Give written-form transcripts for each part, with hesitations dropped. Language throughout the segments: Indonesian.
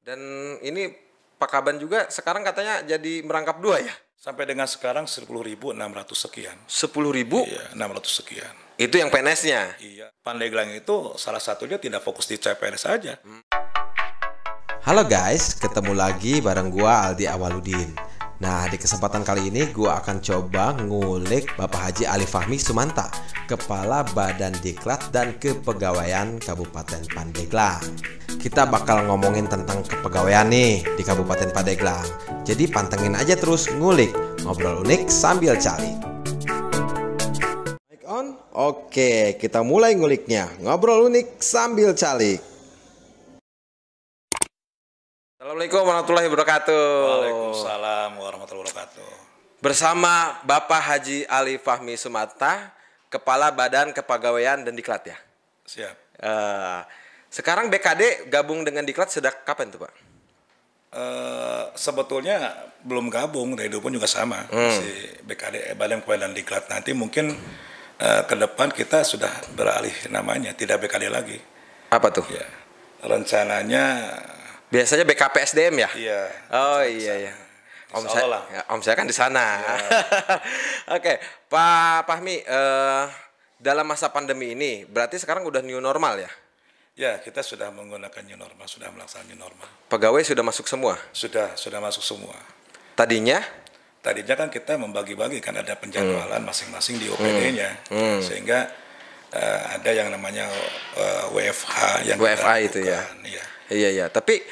Dan ini Pak Kaban juga sekarang katanya jadi merangkap 2 ya? Sampai dengan sekarang 10.600 sekian. 10.000? Iya, 600 sekian. Itu yang PNS-nya? Iya. Pandeglang itu salah satunya tidak fokus di CPNS saja. Halo guys, ketemu lagi bareng gua Aldi Awaludin. Nah, di kesempatan kali ini gua akan coba ngulik Bapak Haji Ali Fahmi Sumanta, Kepala Badan Diklat dan Kepegawaian Kabupaten Pandeglang. Kita bakal ngomongin tentang kepegawaian nih di Kabupaten Pandeglang. Jadi pantengin aja terus ngulik, ngobrol unik sambil cari. Mic on? Oke, kita mulai nguliknya. Ngobrol unik sambil calik. Assalamualaikum warahmatullahi wabarakatuh. Waalaikumsalam warahmatullahi wabarakatuh. Bersama Bapak Haji Ali Fahmi Sumanta, Kepala Badan Kepegawaian dan Diklat ya? Siap. Sekarang BKD gabung dengan Diklat sejak kapan tuh Pak? Sebetulnya belum gabung, dari dulu pun juga sama. Masih BKD, Badan Kepegawaian dan Diklat. Nanti mungkin ke depan kita sudah beralih namanya, tidak BKD lagi. Apa tuh? Ya. Rencananya Biasanya BKPSDM ya? iya. Oh iya. Om saya kan di sana. Ya. Oke, Pak Fahmi, dalam masa pandemi ini berarti sekarang udah new normal ya? Ya, kita sudah menggunakan new normal, sudah melaksanakan new normal. Pegawai sudah masuk semua? Sudah masuk semua. Tadinya Tadinya kan kita membagi-bagi, kan ada penjadwalan masing-masing di OPD-nya, sehingga ada yang namanya WFH yang WFA kita itu ya? lakukan, Iya. Tapi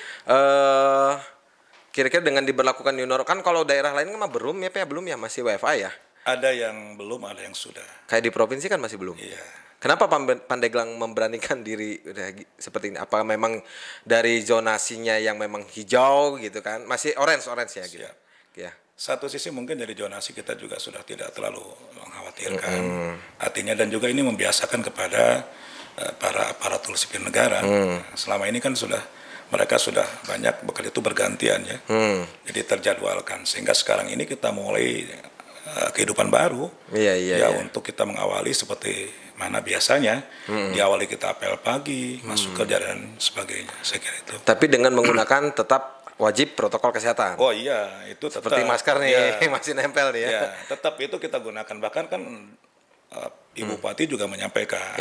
kira-kira dengan diberlakukan new normal, kan kalau daerah lain kan belum ya, masih WFA ya? Ada yang belum, ada yang sudah. Kayak di provinsi kan masih belum? Iya. Kenapa Pandeglang memberanikan diri udah seperti ini? Apakah memang dari zonasinya yang memang hijau gitu kan? Masih orange ya gitu? Siap. Ya. Satu sisi mungkin dari zonasi kita juga sudah tidak terlalu mengkhawatirkan. Artinya dan juga ini membiasakan kepada para aparatur sipil negara. Selama ini kan mereka sudah banyak bekerja itu bergantian ya. Jadi terjadwalkan, sehingga sekarang ini kita mulai kehidupan baru. Iya. Untuk kita mengawali seperti mana biasanya. Diawali kita apel pagi, masuk kerja dan sebagainya. Saya kira itu. Tapi dengan menggunakan tetap wajib protokol kesehatan. Oh iya, itu tetap. Seperti masker nih, ya, masih nempel nih ya. Ya, tetap itu kita gunakan. Bahkan kan Ibu Bupati juga menyampaikan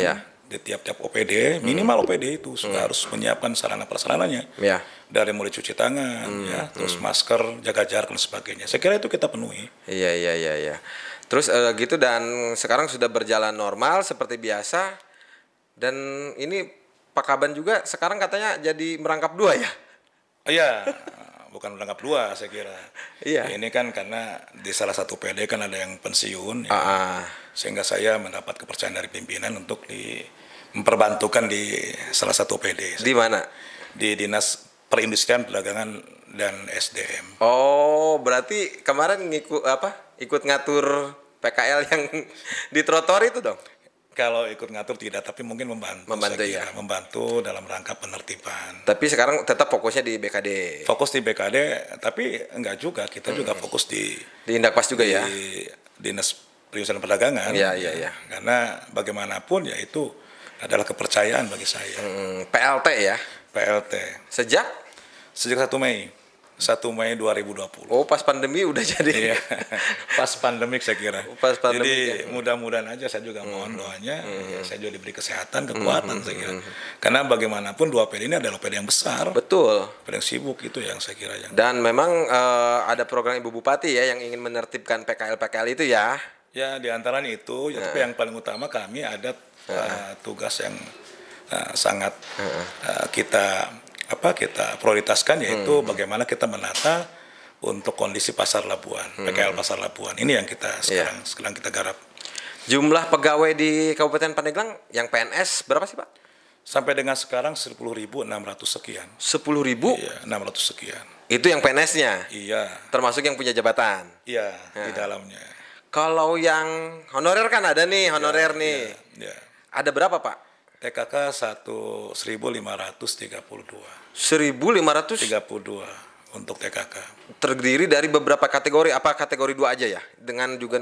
di tiap-tiap OPD, minimal OPD itu sudah harus menyiapkan sarana prasarananya. Ya. Dari mulai cuci tangan, terus masker, jaga jarak dan sebagainya. Saya kira itu kita penuhi. Iya. Terus gitu, dan sekarang sudah berjalan normal seperti biasa. Dan ini Pak Kaban juga sekarang katanya jadi merangkap 2 ya? Iya, bukan merangkap 2 saya kira. Iya. Ini kan karena di salah satu PD kan ada yang pensiun, ya. Sehingga saya mendapat kepercayaan dari pimpinan untuk memperbantukan di salah satu PD. Di mana? Di Dinas Perindustrian, Perdagangan dan SDM. Oh, berarti kemarin ikut ngatur PKL yang di trotoar itu dong? Kalau ikut ngatur tidak, tapi mungkin membantu ya. Membantu dalam rangka penertiban. Tapi sekarang tetap fokusnya di BKD. Fokus di BKD, tapi enggak juga. Kita juga fokus di Indakpas juga ya. Di Dinas Perindustrian dan Perdagangan. Iya. Karena bagaimanapun ya itu adalah kepercayaan bagi saya. PLT ya. PLT. Sejak 1 Mei. 1 Mei 2020. Oh, pas pandemi udah jadi. Iya. Pas pandemik saya kira. Pas pandemik. Jadi mudah-mudahan aja, saya juga mohon doanya, ya, saya juga diberi kesehatan, kekuatan saya kira. Karena bagaimanapun 2 PD ini adalah PD yang besar. Betul. PD yang sibuk, itu yang saya kira. Dan memang ada program Ibu Bupati ya yang ingin menertibkan PKL itu ya. Ya, diantaranya itu. Ya, tapi yang paling utama kami ada tugas yang sangat kita prioritaskan, yaitu bagaimana kita menata untuk kondisi pasar Labuan, PKL pasar Labuan. Ini yang kita sekarang kita garap. Jumlah pegawai di Kabupaten Pandeglang yang PNS berapa sih Pak? Sampai dengan sekarang 10.600 sekian. 10.000? Iya, 600 sekian. Itu yang PNS-nya? Iya. Termasuk yang punya jabatan? Iya, di dalamnya. Kalau yang honorer kan ada nih, honorer nih. Iya. Ada berapa Pak? TKK 1.532. 1.532. untuk TKK. Terdiri dari beberapa kategori, apa kategori 2 aja ya? Dengan juga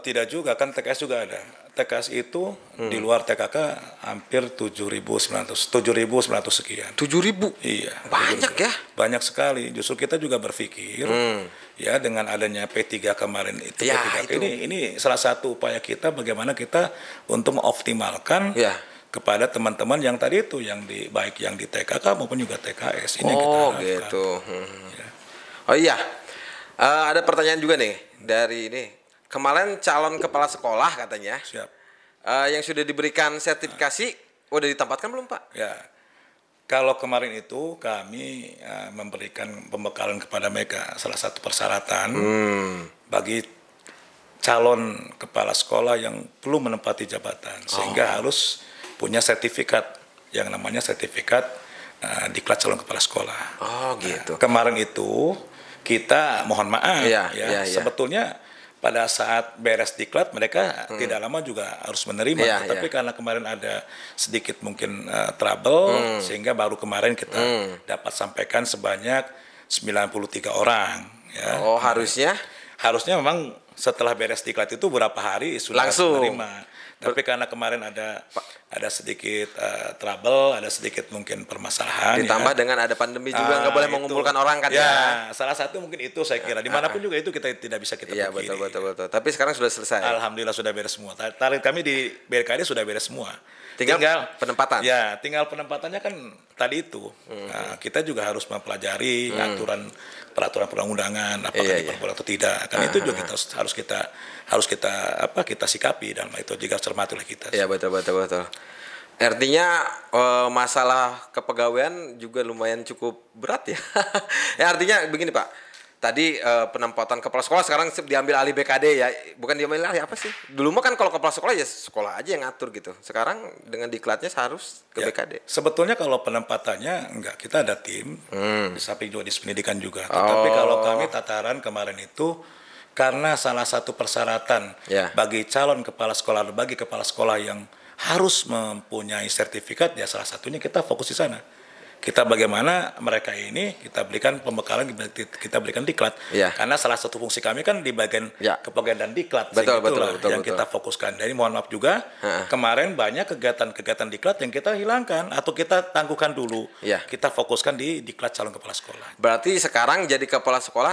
Tidak juga, kan TKS juga ada. TKS itu di luar TKK hampir 7.900 sekian. 7.000. Iya. Banyak 7.000. ya? Banyak sekali. Justru kita juga berpikir ya dengan adanya P3 kemarin itu, Ya, P3K itu. ini salah satu upaya kita bagaimana kita untuk mengoptimalkan Ya. kepada teman-teman yang tadi itu baik yang di TKK maupun juga TKS ini yang kita Oh harapkan. gitu. Ya. Oh iya, ada pertanyaan juga nih dari ini. Kemarin calon kepala sekolah katanya Siap. yang sudah diberikan sertifikasi, udah ditempatkan belum Pak? Ya, kalau kemarin itu kami memberikan pembekalan kepada mereka, salah satu persyaratan bagi calon kepala sekolah yang belum menempati jabatan, sehingga harus punya sertifikat yang namanya sertifikat diklat calon kepala sekolah. Oh gitu. Kemarin itu kita mohon maaf Iya, ya, iya, iya. sebetulnya pada saat beres diklat mereka tidak lama juga harus menerima, Iya, tetapi iya. karena kemarin ada sedikit mungkin trouble sehingga baru kemarin kita dapat sampaikan sebanyak 93 orang ya. Oh harusnya? Harusnya memang setelah beres diklat itu beberapa hari sudah Langsung. menerima. Tapi karena kemarin ada sedikit trouble, ada sedikit mungkin permasalahan. Ditambah ya. dengan ada pandemi juga nggak boleh Itu. mengumpulkan orang kan ya? Salah satu mungkin itu saya kira. Dimanapun juga itu kita tidak bisa kita Iya pungkiri. betul. Tapi sekarang sudah selesai. Alhamdulillah sudah beres semua. Target kami di BRKD sudah beres semua. Tinggal penempatan. Ya, tinggal penempatannya kan tadi itu. Nah, kita juga harus mempelajari peraturan perundang-undangan apakah Iya, diperbolehkan atau tidak. Kan itu juga harus kita sikapi dalam itu jika cermati oleh kita. Iya betul. Artinya masalah kepegawaian juga lumayan cukup berat ya. Ya artinya begini Pak. Tadi penempatan kepala sekolah sekarang diambil alih BKD ya. Bukan diambil alih apa sih? Dulu mah kan kalau kepala sekolah ya sekolah aja yang ngatur gitu. Sekarang dengan diklatnya harus ke Ya, BKD. sebetulnya kalau penempatannya enggak, kita ada tim di samping juga di pendidikan juga. Tetapi kalau kami tataran kemarin itu karena salah satu persyaratan Ya. bagi calon kepala sekolah atau bagi kepala sekolah yang harus mempunyai sertifikat, ya salah satunya kita fokus di sana. Kita bagaimana mereka ini kita berikan pembekalan, kita berikan diklat. Ya. Karena salah satu fungsi kami kan di bagian Ya. kepegawaian dan diklat. Betul, Sehingga itulah betul. yang kita fokuskan. Jadi mohon maaf juga kemarin banyak kegiatan diklat yang kita hilangkan atau kita tangguhkan dulu. Ya. Kita fokuskan di diklat calon kepala sekolah. Berarti sekarang jadi kepala sekolah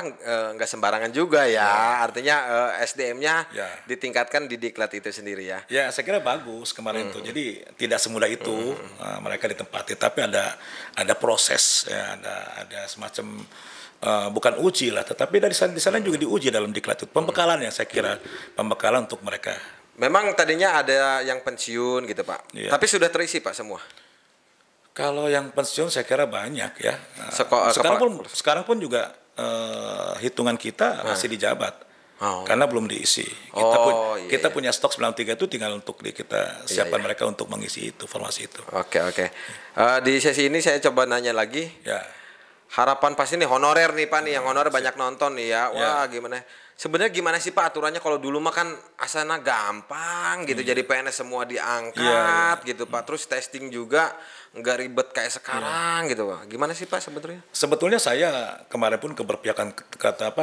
nggak sembarangan juga ya. Artinya SDM-nya Ya. ditingkatkan di diklat itu sendiri ya. Ya, saya kira bagus kemarin itu. Jadi tidak semudah itu mereka ditempati, tapi ada proses, ya, ada semacam bukan uji lah, tetapi di sana juga diuji dalam diklat itu. Pembekalan yang saya kira pembekalan untuk mereka. Memang tadinya ada yang pensiun gitu Pak. Iya. Tapi sudah terisi Pak semua. Kalau yang pensiun saya kira banyak ya. Sekarang pun juga hitungan kita masih dijabat. Oh. Karena belum diisi. Kita punya stok 93 itu tinggal untuk kita siapkan mereka untuk mengisi itu, formasi itu. Oke. Di sesi ini saya coba nanya lagi. Ya. Harapan pasti nih honorer nih Pak nih, yang honorer banyak nonton nih ya. Wah, gimana? Sebenarnya gimana sih Pak aturannya kalau dulu mah kan asana gampang gitu jadi PNS semua diangkat gitu Pak. Terus testing juga nggak ribet kayak sekarang gitu Pak. Gimana sih Pak sebetulnya? Sebetulnya saya kemarin pun keberpihakan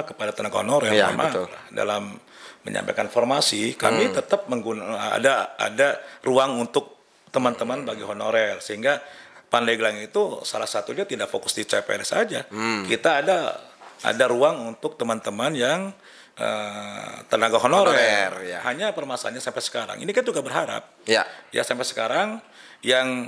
kepada tenaga honorer Iya, memang betul. dalam menyampaikan formasi kami tetap ada ruang untuk teman-teman bagi honorer, sehingga Pandeglang itu salah satunya tidak fokus di CPNS saja. Kita ada ruang untuk teman-teman yang tenaga honorer. ya. Hanya permasalahannya sampai sekarang. Ini kan juga berharap. Ya. Ya sampai sekarang yang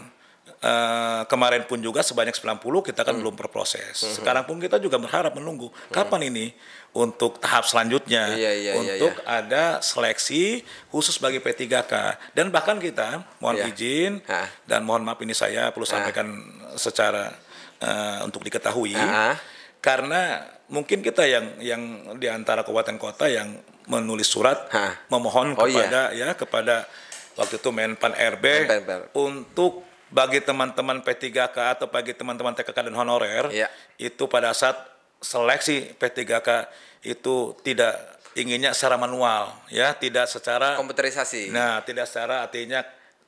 kemarin pun juga sebanyak 90 kita kan belum berproses. Sekarang pun kita juga berharap menunggu kapan ini untuk tahap selanjutnya untuk ada seleksi khusus bagi P3K, dan bahkan kita mohon izin dan mohon maaf ini saya perlu sampaikan secara untuk diketahui karena mungkin kita yang di antara kabupaten kota yang menulis surat memohon kepada waktu itu Menpan RB untuk bagi teman-teman P3K atau bagi teman-teman TKK dan honorer itu pada saat seleksi P3K itu tidak inginnya secara manual, ya, tidak secara komputerisasi. Nah, tidak secara artinya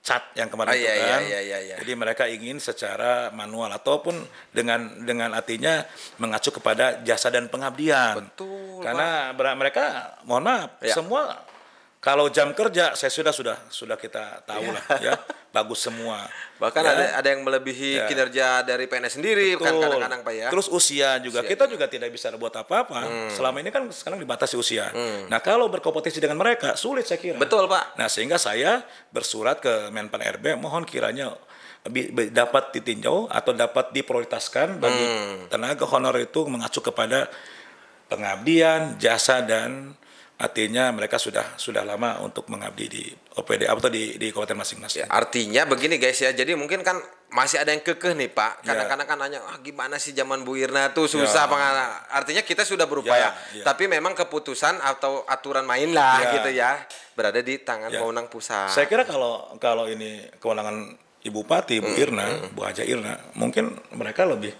cat yang kemarin itu iya, kan. iya. Jadi mereka ingin secara manual ataupun dengan artinya mengacu kepada jasa dan pengabdian. Betul, Karena mereka mohon maaf Ya. semua kalau jam kerja saya sudah kita tahu lah ya, bagus semua. Bahkan Ya. ada yang melebihi Ya. kinerja dari PNS sendiri kan Betul. kadang-kadang Pak ya. Terus usia juga, kita juga tidak bisa buat apa-apa. Selama ini kan sekarang dibatasi usia. Nah kalau berkompetisi dengan mereka sulit saya kira. Betul Pak. Nah sehingga saya bersurat ke Menpan RB mohon kiranya dapat ditinjau atau dapat diprioritaskan bagi tenaga honor itu mengacu kepada pengabdian, jasa dan artinya mereka sudah lama untuk mengabdi di OPD atau di kabupaten masing-masing. Ya, artinya begini guys ya, jadi mungkin kan masih ada yang kekeh nih Pak. Ya. Kadang-kadang kan nanya, gimana sih zaman Bu Irna tuh susah. Artinya kita sudah berupaya, Ya. tapi memang keputusan atau aturan main lah Ya. gitu ya, berada di tangan Ya. wewenang pusat. Saya kira kalau ini kewenangan Ibu Bupati, Bu Irna, Bu Haja Irna, mungkin mereka lebih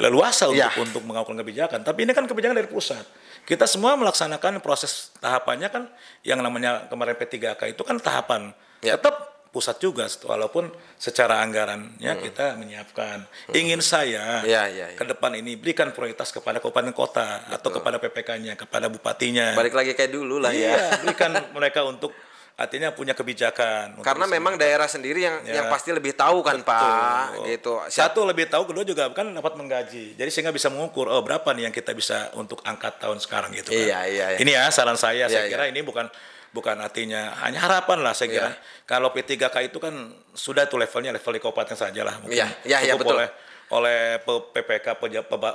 leluasa Ya. untuk mengakukan kebijakan. Tapi ini kan kebijakan dari pusat. Kita semua melaksanakan proses tahapannya kan yang namanya kemarin P3K itu kan tahapan. Ya. Tetap pusat juga walaupun secara anggarannya kita menyiapkan. Ingin saya Ya. ke depan ini berikan prioritas kepada kabupaten kota atau kepada PPK-nya, kepada bupatinya. Balik lagi kayak dulu lah ya. Iya, berikan mereka untuk artinya punya kebijakan. untuk Karena bisa memang daerah sendiri yang pasti lebih tahu kan Pak, gitu. satu lebih tahu, kedua juga kan dapat menggaji. Jadi sehingga bisa mengukur berapa nih yang kita bisa untuk angkat tahun sekarang gitu kan. Iya. Ini ya saran saya, Iya, saya kira ini bukan artinya hanya harapan lah saya kira. Kalau P3K itu kan sudah tuh levelnya level di kabupaten saja lah. Mungkin Iya, cukup betul. oleh PPK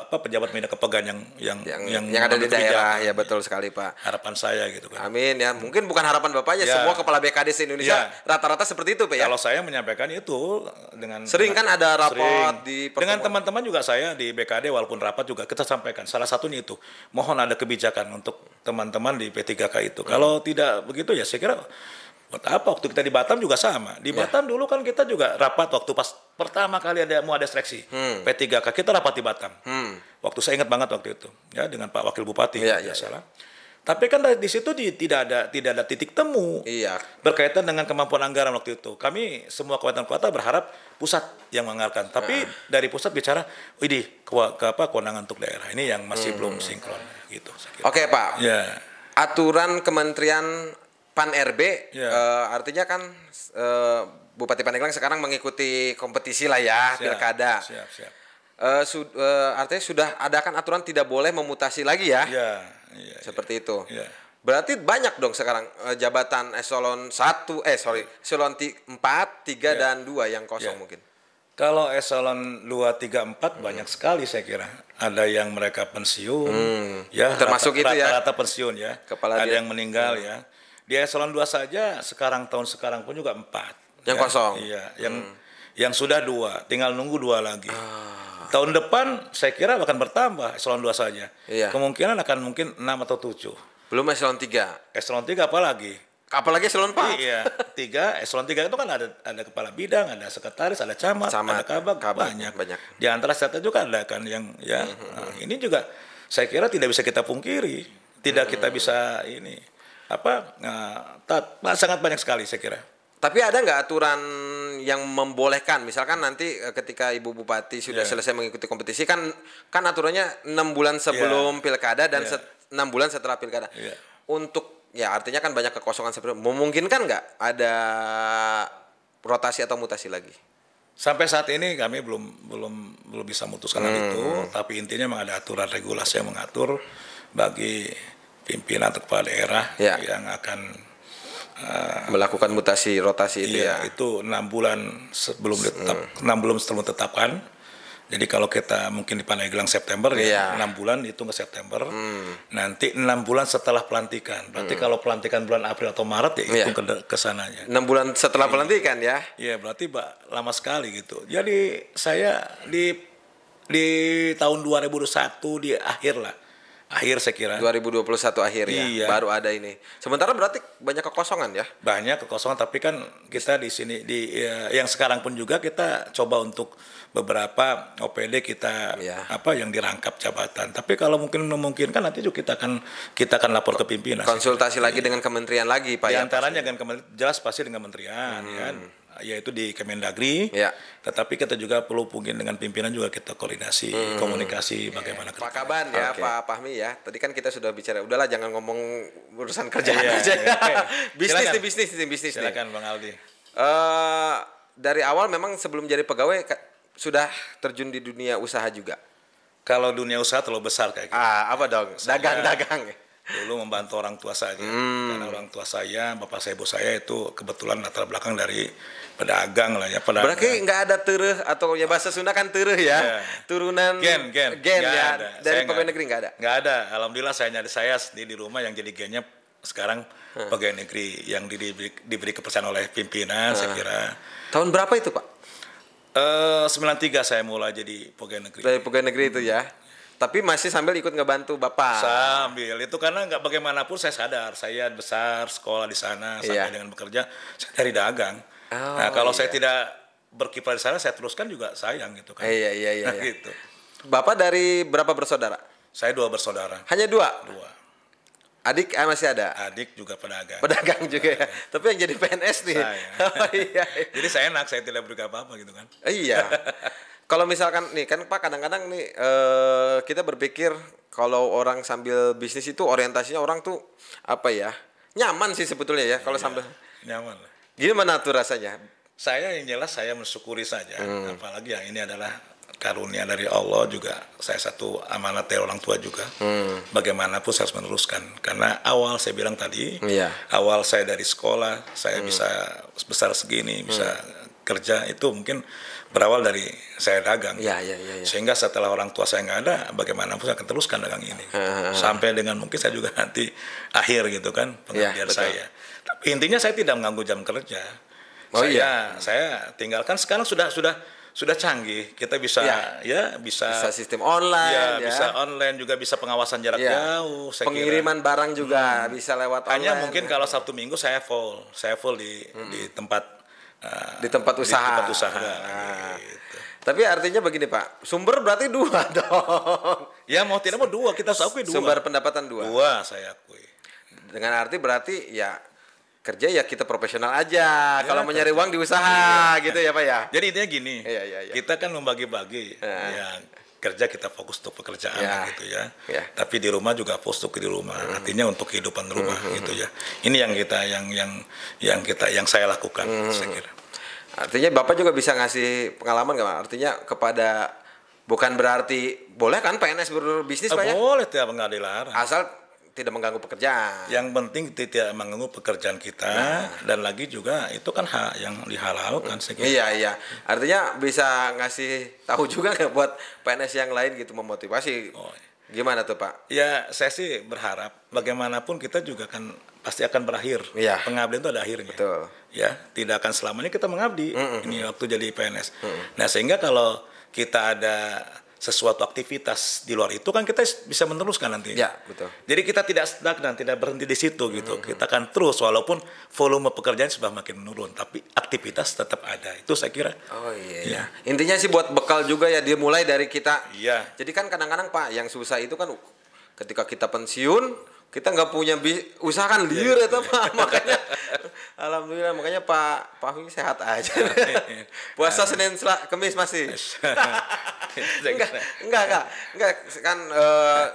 pejabat bina kepegangan yang ada di mengambil daerah kebijakan. ya betul sekali Pak. Harapan saya gitu kan. Amin ya. Mungkin bukan harapan Bapaknya, Ya. semua kepala BKD se-Indonesia Ya. rata-rata seperti itu Pak ya. Kalau saya menyampaikan itu dengan Sering kan ada rapat sering. di dengan pertemuan. teman-teman juga saya di BKD walaupun rapat juga kita sampaikan salah satunya itu mohon ada kebijakan untuk teman-teman di P3K itu. Kalau tidak begitu ya saya kira buat apa, waktu kita di Batam juga sama. Di Batam dulu kan kita juga rapat waktu pas pertama kali mau ada seleksi P3K kita rapat di Batam. Waktu saya ingat banget waktu itu ya dengan Pak Wakil Bupati Iya, tidak salah. Tapi kan di situ tidak ada titik temu Iya. berkaitan dengan kemampuan anggaran waktu itu. Kami semua kabupaten kota berharap pusat yang menganggarkan. Tapi dari pusat bicara, widih kewenangan untuk daerah ini yang masih belum sinkron gitu. saya kira. Oke Pak. Ya, Aturan Kementerian Pan RB Ya. artinya kan Bupati Pandeglang sekarang mengikuti kompetisi lah ya, pilkada. Siap. Artinya sudah ada kan aturan tidak boleh memutasi lagi ya. Iya. Seperti itu. Iya. Berarti banyak dong sekarang jabatan eselon 1 eselon 4, 3 Ya. dan 2 yang kosong Ya. mungkin. Kalau eselon 2, 3, 4 banyak sekali saya kira. Ada yang mereka pensiun, ya Termasuk itu ya. rata-rata pensiun ya. Kepala ada dia. yang meninggal ya. Di eselon 2 saja tahun sekarang pun juga 4. Yang ya. kosong. Iya, yang sudah 2, tinggal nunggu 2 lagi. Tahun depan saya kira akan bertambah eselon 2 saja. Iya. Kemungkinan akan mungkin 6 atau 7. Belum eselon 3. Eselon 3 apalagi? Apalagi eselon 4. Iya, 3, eselon 3 itu kan ada kepala bidang, ada sekretaris, ada camat, Camat, ada kabag, kabag, banyak. banyak. Di antara serta juga ada kan yang ya. Nah, ini juga saya kira tidak bisa kita pungkiri, tidak kita bisa ini sangat banyak sekali saya kira. Tapi ada nggak aturan yang membolehkan, misalkan nanti ketika Ibu Bupati sudah selesai mengikuti kompetisi kan aturannya 6 bulan sebelum pilkada dan 6 bulan setelah pilkada. Untuk ya artinya kan banyak kekosongan seperti itu. Memungkinkan nggak ada rotasi atau mutasi lagi? Sampai saat ini kami belum bisa memutuskan hal itu, tapi intinya memang ada aturan regulasi yang mengatur bagi pimpinan atau kepala daerah yang akan melakukan mutasi rotasi itu iya, itu 6 bulan sebelum 6 bulan setelah ditetapkan. Jadi kalau kita mungkin di Pandeglang September ya 6 bulan itu ke September. Nanti 6 bulan setelah pelantikan. Berarti kalau pelantikan bulan April atau Maret ya itu ke sananya. 6 bulan setelah pelantikan ya. Iya, berarti lama sekali gitu. Jadi saya di tahun 2021 di akhir lah akhir saya kira. 2021 akhir ya, Iya. baru ada ini. Sementara berarti banyak kekosongan ya? Banyak kekosongan, tapi kan kita di sini yang sekarang pun juga kita coba untuk beberapa OPD kita Iya. yang dirangkap jabatan. Tapi kalau mungkin memungkinkan nanti juga kita akan lapor ke pimpinan. Konsultasi lagi dengan kementerian lagi Pak Di ya? antaranya kan jelas pasti dengan kementerian ya, yaitu di Kemendagri. Ya. Tetapi kita juga perlu mungkin dengan pimpinan juga kita koordinasi, komunikasi bagaimana ke Pak depan. Kaban ya, Oke. Pak Fahmi ya. Tadi kan kita sudah bicara, udahlah jangan ngomong urusan kerjaan Iya, aja. iya, oke. Bisnis Silakan. nih, bisnis nih. Silakan Bang Aldi. Dari awal memang sebelum jadi pegawai sudah terjun di dunia usaha juga. Kalau dunia usaha terlalu besar kayak gitu. Apa dong? Dagang-dagang. Dulu membantu orang tua saja. Karena orang tua saya, bapak saya, ibu saya itu kebetulan latar belakang dari pedagang lah ya. Pedagang. Berarti nggak ada tereh atau ya bahasa Sunda kan tereh ya? Iya. Turunan Gen ya. Nggak ada. Dari Saya pegawai negeri nggak ada. Nggak ada. Alhamdulillah saya sendiri di rumah yang jadi gennya sekarang pegawai negeri yang diberi kepercayaan oleh pimpinan, saya kira. Tahun berapa itu Pak? 93 saya mulai jadi pegawai negeri. Dari pegawai negeri itu ya. Tapi masih sambil ikut ngebantu Bapak. Sambil itu karena nggak bagaimanapun saya sadar saya besar sekolah di sana sampai Iya. dengan bekerja saya dari dagang. Oh, Nah kalau saya iya. tidak berkiprah di sana saya teruskan juga sayang gitu kan. Iya. Nah, gitu. Bapak dari berapa bersaudara? Saya 2 bersaudara. Hanya 2. 2. Adik masih ada. Adik juga pedagang. Pedagang juga ya. Tapi yang jadi PNS nih. Saya. Oh, iya. Jadi saya enak, saya tidak beri apa-apa gitu kan. Iya. Kalau misalkan nih kan Pak kadang-kadang nih kita berpikir kalau orang sambil bisnis itu orientasinya orang tuh apa ya? Nyaman sih sebetulnya ya kalau sambil. Nyaman lah. Gimana tuh rasanya? Saya yang jelas saya mensyukuri saja. Apalagi yang ini adalah karunia dari Allah juga. Saya satu amanat dari orang tua juga. Bagaimanapun saya harus meneruskan. Karena awal saya bilang tadi, Iya. awal saya dari sekolah, saya bisa besar segini, bisa kerja itu mungkin berawal dari saya dagang. Iya. Sehingga setelah orang tua saya nggak ada, bagaimanapun saya akan teruskan dagang ini. Sampai dengan mungkin saya juga nanti akhir gitu kan pengabdian betul. saya. Tapi intinya saya tidak mengganggu jam kerja. Oh, Saya tinggalkan sekarang sudah canggih. Kita bisa Bisa sistem online ya. bisa online juga bisa pengawasan jarak Iya. jauh. Saya Pengiriman barang juga bisa lewat kira. Hanya online. mungkin kalau Sabtu Minggu saya full di tempat di tempat usaha. gitu. Tapi artinya begini Pak, sumber berarti 2 dong. Ya mau tidak mau 2, kita harus akui 2. Sumber pendapatan 2. 2 saya akui. Dengan arti berarti ya kerja ya kita profesional aja. Kalau mau nyari uang di usaha gitu ya Pak ya. Jadi intinya gini, Iya. kita kan membagi-bagi. Ya, kerja kita fokus untuk pekerjaan Ya. gitu ya. Ya. Tapi di rumah juga fokus untuk di rumah. Artinya untuk kehidupan rumah gitu ya. Ini yang kita yang saya lakukan saya kira. Artinya Bapak juga bisa ngasih pengalaman nggak Pak? Artinya kepada bukan berarti boleh kan PNS berbisnis Pak ya? Boleh, tidak nggak dilarang. Asal tidak mengganggu pekerjaan. Yang penting tidak mengganggu pekerjaan kita dan lagi juga itu kan hak yang dihalalkan saya kira. Iya. Artinya bisa ngasih tahu juga nggak buat PNS yang lain gitu memotivasi. Oh. Gimana tuh Pak? Ya saya sih berharap bagaimanapun kita juga kan pasti akan berakhir. Iya. Pengabdian itu ada akhirnya. Betul. Ya tidak akan selamanya kita mengabdi. Ini waktu jadi PNS. Nah sehingga kalau kita ada sesuatu aktivitas di luar itu kan kita bisa meneruskan nanti. Ya, betul. Jadi kita tidak stagnan, tidak berhenti di situ gitu. Kita akan terus walaupun volume pekerjaan sudah makin menurun, tapi aktivitas tetap ada. Itu saya kira. Oh iya. Iya. Intinya sih buat bekal juga ya, dia mulai dari kita. Iya. Jadi kan kadang-kadang Pak yang susah itu kan ketika kita pensiun kita nggak punya usaha kan liur itu Pak. Makanya alhamdulillah makanya Pak Fahmi sehat aja. Puasa Senin Kamis masih. enggak kan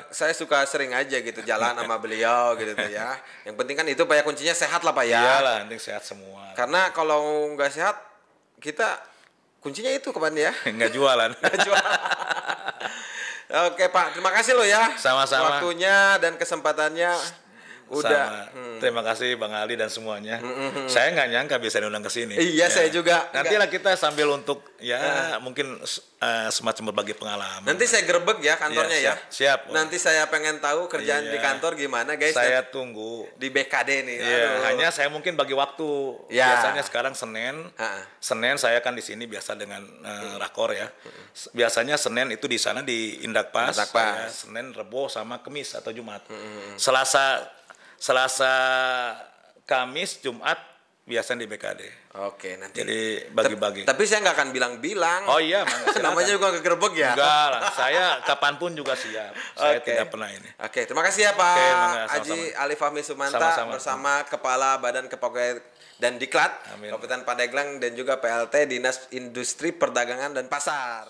saya suka sering aja gitu jalan sama beliau gitu tuh ya. Yang penting kan itu Pak ya, kuncinya sehat lah Pak ya. Iyalah, penting sehat semua. Karena kalau nggak sehat kita kuncinya itu kapan ya? Nggak jualan. Oke Pak, terima kasih loh ya. Sama-sama. Waktunya dan kesempatannya Udah. Terima kasih Bang Ali dan semuanya. Saya nggak nyangka bisa diundang ke sini. Iya, saya juga. Nantilah kita sambil untuk mungkin semacam berbagi pengalaman. Nanti saya gerbek ya kantornya Iya, ya. siap. Nanti saya pengen tahu kerjaan di kantor gimana guys. Saya tunggu. Di BKD nih. Iya, Aduh. hanya saya mungkin bagi waktu. Ya. Biasanya sekarang Senin. Senin saya kan di sini biasa dengan rakor ya. Biasanya Senin itu di sana di Indakpas. Saya Senin, Rebo sama Kamis atau Jumat. Selasa, Kamis, Jumat biasanya di BKD. Oke, nanti. Jadi bagi-bagi. Tapi saya nggak akan bilang-bilang. Oh iya, namanya juga kegerebek ya. Enggak lah, saya kapanpun juga siap. Saya tidak pernah ini. Oke, terima kasih ya Pak Haji Ali Fahmi Sumanta bersama Kepala Badan Kepegawaian dan Diklat Kabupaten Pandeglang dan juga PLT Dinas Industri Perdagangan dan Pasar.